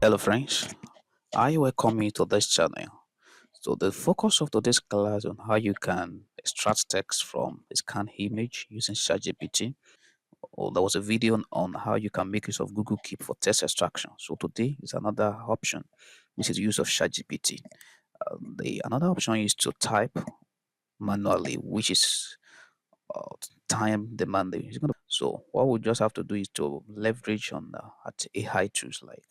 Hello friends, I welcome you to this channel. So the focus of today's class on how you can extract text from a scanned image using ChatGPT. Or there was a video on how you can make use of Google Keep for text extraction. So today is another option, which is use of ChatGPT. The another option is to type manually, which is uh, time demanding. So what we just have to do is to leverage on at AI tools like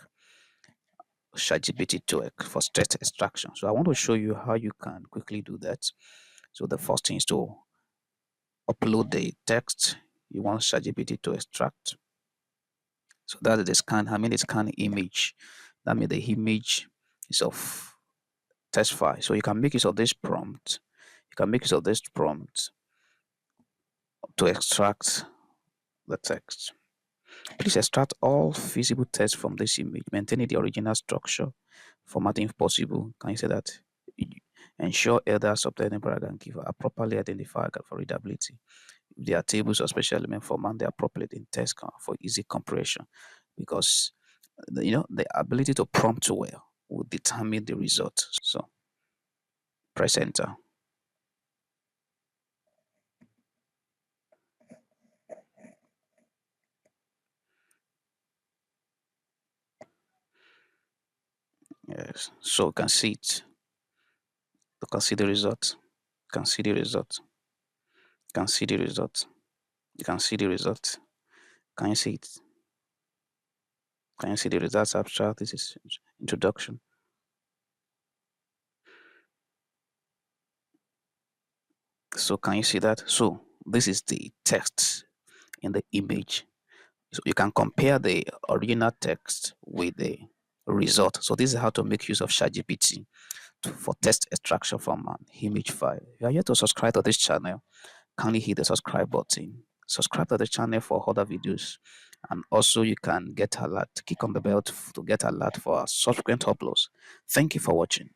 ChatGPT to for text extraction. So I want to show you how you can quickly do that. So the first thing is to upload the text you want ChatGPT to extract. So that is the scan. I mean the scan image. That means the image is of text file. So you can make use of this prompt. You can make use of this prompt to extract the text. Please extract all feasible text from this image, maintaining the original structure, formatting if possible. Can you say that? Ensure either subheading paragraph and give are properly identified for readability. If there are tables or special element format, they are properly in text for easy comprehension. Because the ability to prompt well will determine the result. So press enter. Yes. So you can see it. You can see the result. You can see the result. You can see the result. You can see the result. Can you see it? Can you see the results abstract? This is introduction. So can you see that? So this is the text in the image. So you can compare the original text with the result. So this is how to make use of ChatGPT for text extraction from an image file. If you are yet to subscribe to this channel, kindly hit the subscribe button. Subscribe to the channel for other videos. And also you can get alert. Click on the bell to get alert for subsequent uploads. Thank you for watching.